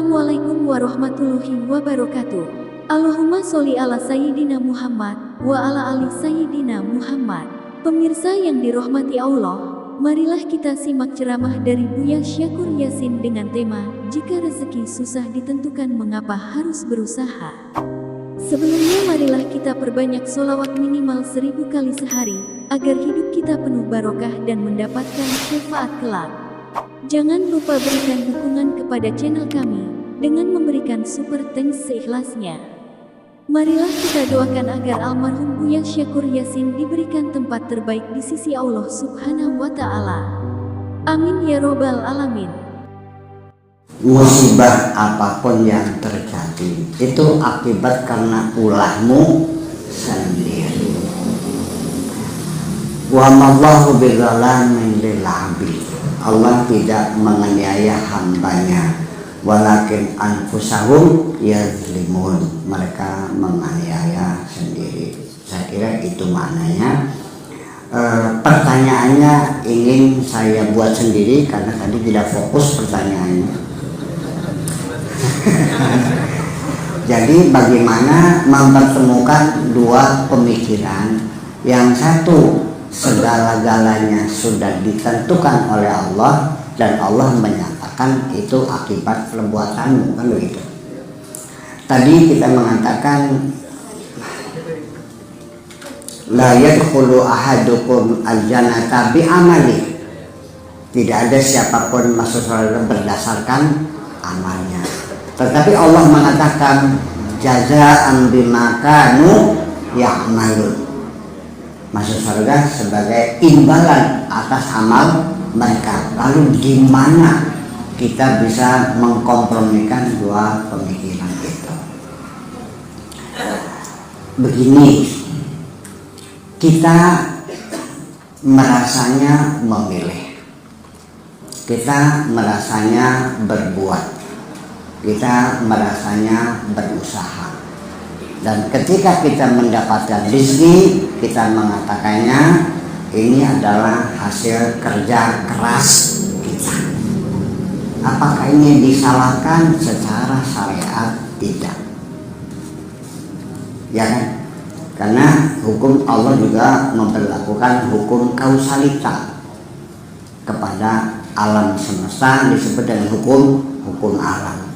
Assalamualaikum warahmatullahi wabarakatuh. Allahumma sholli ala Sayyidina Muhammad wa ala ali Sayyidina Muhammad. Pemirsa yang dirahmati Allah, marilah kita simak ceramah dari Buya Syakur Yasin dengan tema Jika Rezeki Susah Ditentukan Mengapa Harus Berusaha. Sebelumnya marilah kita perbanyak sholawat minimal 1000 kali sehari, agar hidup kita penuh barokah dan mendapatkan syafaat kelak. Jangan lupa berikan dukungan kepada channel kami dengan memberikan super thanks seikhlasnya. Marilah kita doakan agar almarhum Buya Syakur Yasin diberikan tempat terbaik di sisi Allah Subhanahu wa Ta'ala. Amin ya Robbal Alamin. Musibah apapun yang terjadi itu akibat karena ulahmu sendiri. Wa mallahu bidzalamin lil 'abid. Allah tidak menganiaya hambanya, walakin anfusahum yazlimun, mereka menganiaya sendiri. Saya kira itu maknanya. Pertanyaannya ingin saya buat sendiri karena tadi tidak fokus pertanyaannya. Jadi bagaimana mempertemukan dua pemikiran? Yang satu, segala-galanya sudah ditentukan oleh Allah dan Allah menyatakan itu akibat perbuatanmu, kan begitu. Tadi kita mengatakan la yadkhulu ahadukum al-jannata bi amali. Tidak ada siapapun masuk surga berdasarkan amalnya. Tetapi Allah mengatakan jazaa'an bima kanu ya'malun, masuk surga sebagai imbalan atas amal mereka. Lalu gimana kita bisa mengkompromikan dua pemikiran itu? Begini, kita merasanya memilih, kita merasanya berbuat, kita merasanya berusaha. Dan ketika kita mendapatkan rezeki, kita mengatakannya ini adalah hasil kerja keras kita. Apakah ini disalahkan secara syariat? Tidak. Ya kan? Karena hukum Allah juga memperlakukan hukum kausalita kepada alam semesta, disebut dengan hukum alam.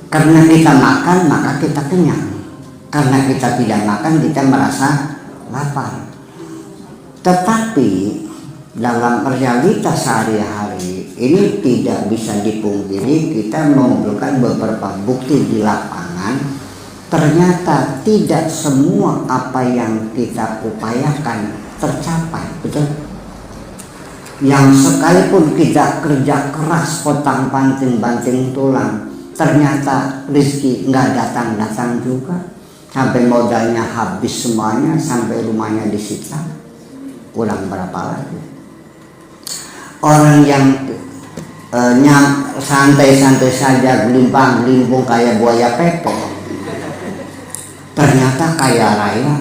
Karena kita makan maka kita kenyang, karena kita tidak makan kita merasa lapar. Tetapi dalam realitas sehari-hari ini tidak bisa dipungkiri, kita mengumpulkan beberapa bukti di lapangan. Ternyata tidak semua apa yang kita upayakan tercapai, betul? Yang sekalipun kita kerja keras, potang panting banting tulang, ternyata rezeki nggak datang juga, sampai modalnya habis semuanya, sampai rumahnya disita, ulang berapa lagi? Orang yang santai-santai saja, gelimpang-gelimpung kayak buaya pepe, ternyata kaya raya.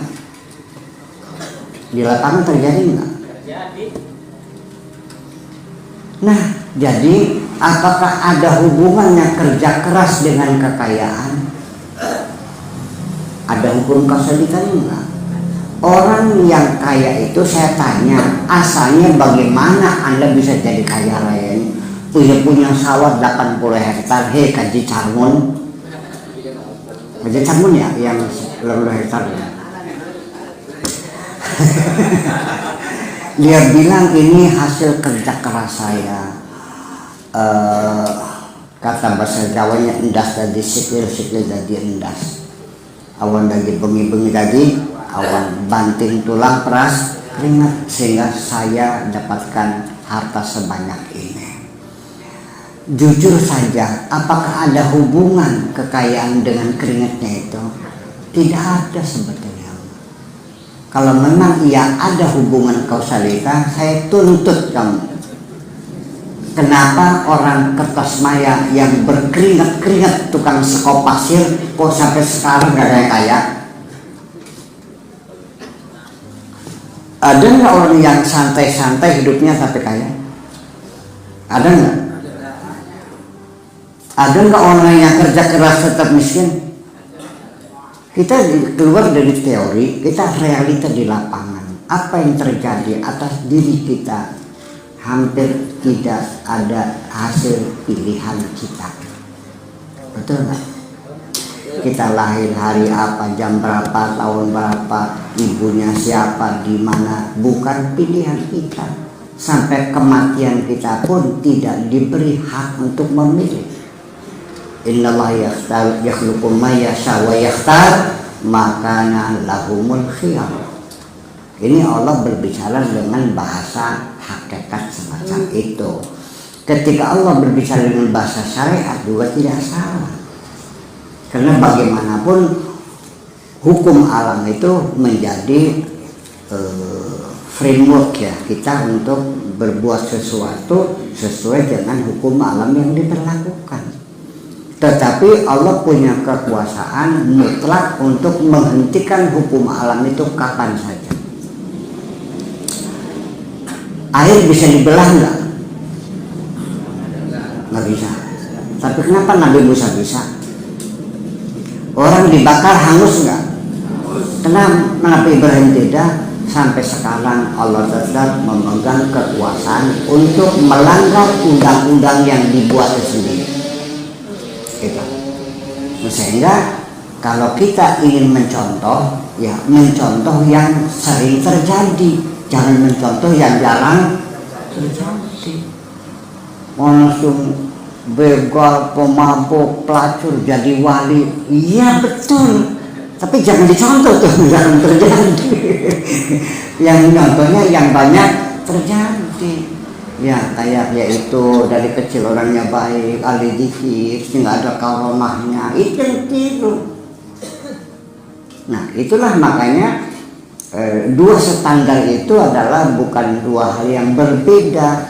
Di lapangan terjadi nggak? Nah, jadi apakah ada hubungannya kerja keras dengan kekayaan? Ada hukum kausalitasnya enggak? Orang yang kaya itu, saya tanya, asalnya bagaimana Anda bisa jadi kaya raya ini? Punya sawah 80 hektar, kaji Carmun. Kaji Carmun ya, yang 80 hektar ya. Dia bilang ini hasil kerja keras saya. Kata bahasa Jawanya endas tadi sikil jadi endas. Awan lagi bengi-bengi tadi, awan banting tulang peras keringat sehingga saya dapatkan harta sebanyak ini. Jujur saja, apakah ada hubungan kekayaan dengan keringatnya itu? Tidak ada sebetulnya. Kalau memang ia ada hubungan kausalitas, saya tuntut kamu. Kenapa orang kertas maya yang berkeringat-keringat tukang sekop pasir kok sampai sekarang gak ada yang kaya? Ada nggak orang yang santai-santai hidupnya tapi kaya? Ada nggak? Ada nggak orang yang kerja keras tetap miskin? Kita keluar dari teori, kita realita di lapangan. Apa yang terjadi atas diri kita hampir tidak ada hasil pilihan kita. Betul nggak? Kita lahir hari apa, jam berapa, tahun berapa, ibunya siapa, di mana, bukan pilihan kita. Sampai kematian kita pun tidak diberi hak untuk memilih. Innallaha yakhluqu ma yasha wa yakhtar makana lahumul khiyar. Ini Allah berbicara dengan bahasa hakikat semacam itu. Ketika Allah berbicara dengan bahasa syariat juga tidak salah. Karena bagaimanapun hukum alam itu menjadi framework ya kita untuk berbuat sesuatu sesuai dengan hukum alam yang diberlakukan. Tetapi Allah punya kekuasaan mutlak untuk menghentikan hukum alam itu kapan saja. Air bisa dibelah nggak? Nggak bisa. Tapi kenapa Nabi Musa bisa? Orang dibakar hangus nggak? Kenapa Ibrahim tidak? Sampai sekarang Allah tetap memegang kekuasaan untuk melanggar undang-undang yang dibuat sendiri. Gitu. Sehingga kalau kita ingin mencontoh, ya mencontoh yang sering terjadi, jangan mencontoh yang jarang terjadi. Langsung begal, pemabuk, pelacur jadi wali, iya betul. Tapi jangan dicontoh tuh, jangan terjadi. Yang contohnya yang banyak terjadi. Ya kayak yaitu dari kecil orangnya baik, ahli dzikir, nggak ada karomahnya, itu yang tiru. Nah itulah makanya dua standar itu adalah bukan dua hal yang berbeda.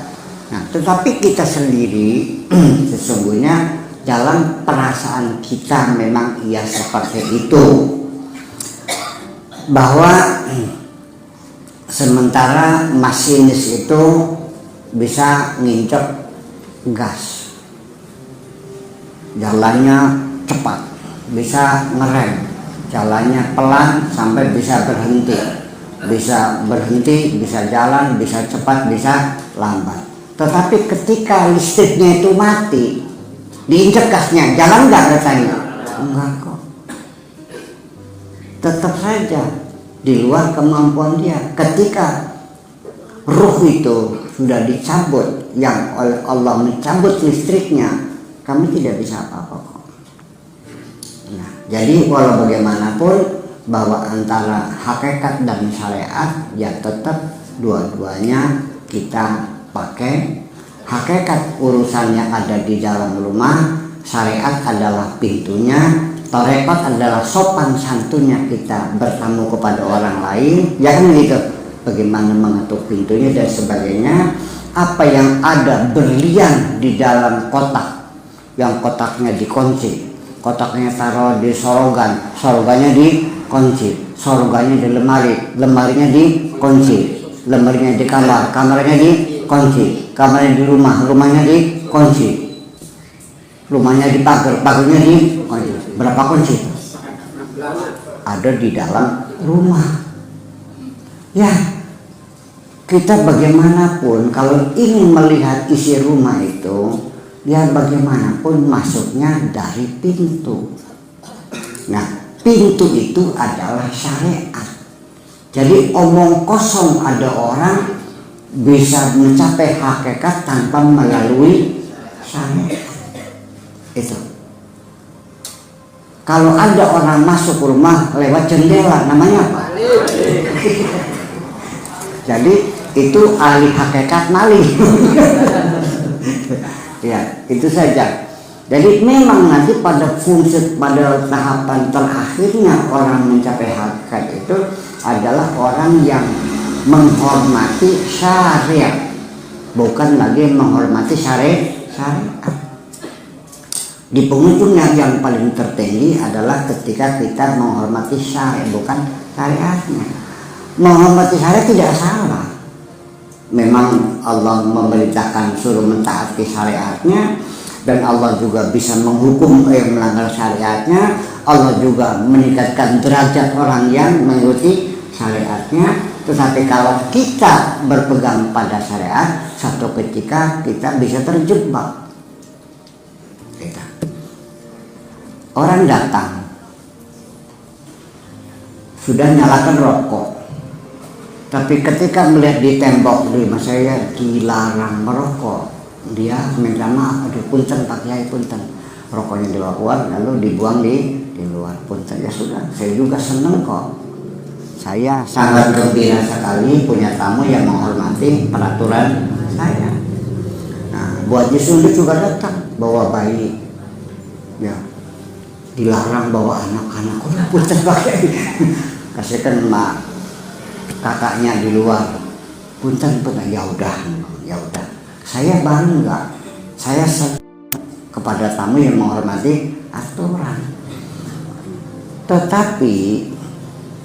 Nah tetapi kita sendiri sesungguhnya dalam perasaan kita memang ia seperti itu, bahwa sementara masinis itu bisa nginjek gas, jalannya cepat, bisa ngerem, jalannya pelan sampai bisa berhenti, bisa jalan, bisa cepat, bisa lambat. Tetapi ketika listriknya itu mati, diinjek gasnya, jalan nggak katanya? Enggak kok. Tetap saja di luar kemampuan dia. Ketika ruh itu sudah dicabut, yang oleh Allah mencabut listriknya, kami tidak bisa apa-apa kok. Nah, jadi walau bagaimanapun bahwa antara hakikat dan syariat ya tetap dua-duanya kita pakai. Hakikat urusannya ada di dalam rumah, syariat adalah pintunya, tarekat adalah sopan santunnya kita bertamu kepada orang lain, ya kan gitu. Bagaimana mengetuk pintunya dan sebagainya. Apa yang ada berlian di dalam kotak, yang kotaknya dikunci, kotaknya taruh di sorogan, sorogannya dikunci, sorogannya di lemari, lemarinya dikunci, lemarinya di kamar, kamarnya dikunci, kamarnya di rumah, rumahnya dikunci, rumahnya di pagar, pagarnya dikunci. Berapa kunci? Ada di dalam rumah. Ya, kita bagaimanapun kalau ingin melihat isi rumah itu, ya bagaimanapun masuknya dari pintu. Nah, pintu itu adalah syariat. Jadi omong kosong ada orang bisa mencapai hakikat tanpa melalui syariat. Itu. Kalau ada orang masuk rumah lewat jendela, namanya apa? Jadi itu ahli hakikat maling. Ya, itu saja. Jadi memang nanti pada fungsi, pada tahapan terakhirnya orang mencapai hakikat itu adalah orang yang menghormati syariat, bukan lagi menghormati syariat. Di penghujungnya yang paling tertinggi adalah ketika kita menghormati syariat, bukan syariatnya. Menghormati syariat tidak salah. Memang Allah memerintahkan suruh mentaati syariatnya, dan Allah juga bisa menghukum yang melanggar syariatnya. Allah juga meningkatkan derajat orang yang mengikuti syariatnya. Tetapi kalau kita berpegang pada syariat, satu ketika kita bisa terjebak. Orang datang sudah nyalakan rokok, tapi ketika melihat di tembok rumah saya dilarang merokok, dia minta maaf, aduh punten Pak Kiai, punten, rokoknya dibawa keluar lalu dibuang di luar, punten. Ya sudah, saya juga senang kok. Saya sangat gembira sekali punya tamu yang menghormati peraturan saya. Nah, Bu Haji Sundi juga datang bawa bayi, ya dilarang bawa anak-anak. Oh, punten Pak Kiai, kasihkan mak kakaknya di luar, punten. Ya udah. Saya bangga, saya kepada tamu yang menghormati aturan. Tetapi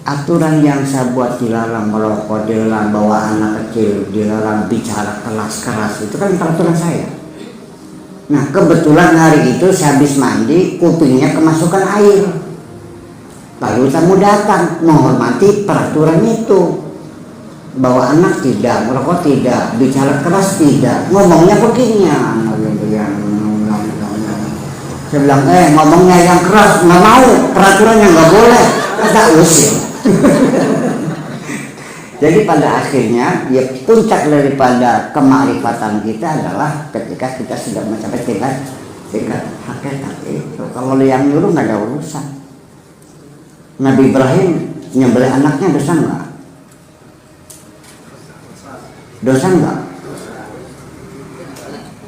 aturan yang saya buat, dilarang merokok, dilarang bawa anak kecil, dilarang bicara keras itu kan peraturan saya. Nah, kebetulan hari itu saya habis mandi, kupingnya kemasukan air. Lalu tamu datang menghormati peraturan itu. Bawa anak tidak, merokok tidak, bicara keras tidak, ngomongnya begini. Saya bilang, ngomongnya yang keras, nggak mau, peraturannya nggak boleh, kata usir. Jadi pada akhirnya, ya puncak daripada kemakrifatan kita adalah ketika kita sudah mencapai tingkat hakikat itu. Kalau yang nyuruh nggak ada urusan. Nabi Ibrahim nyembelih anaknya dosa nggak? Dosa enggak?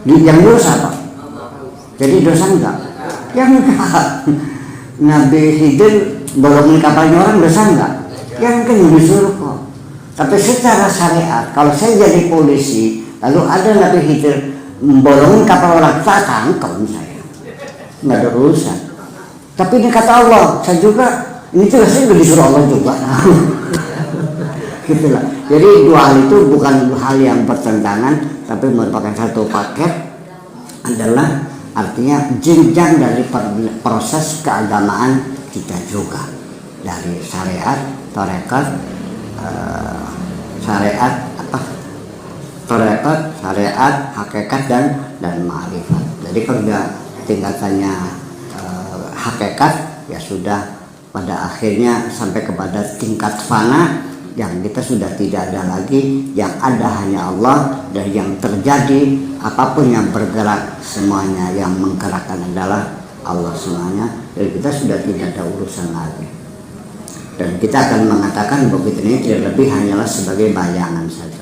Yang dosa apa? Jadi dosa enggak? Yang enggak. Nabi Khidir bolongin kapalnya orang dosa enggak? Yang kan disuruh kok. Tapi secara syariat, kalau saya jadi polisi, lalu ada Nabi Khidir bolongin kapal orang, tak tangkap saya. Enggak ada urusan. Tapi ini kata Allah, saya juga, ini juga saya disuruh Allah juga. Gitulah. Jadi dua hal itu bukan hal yang bertentangan, tapi merupakan satu paket, adalah artinya jenjang dari proses keagamaan kita juga, dari syariat, tarekat, syariat, hakikat dan ma'rifat. Jadi kalau udah tingkatannya hakikat, ya sudah pada akhirnya sampai kepada tingkat fana, yang kita sudah tidak ada lagi, yang ada hanya Allah, dan yang terjadi apapun yang bergerak semuanya yang menggerakkan adalah Allah semuanya, dan kita sudah tidak ada urusan lagi. Dan kita akan mengatakan bahwa kita ini tidak lebih hanyalah sebagai bayangan saja.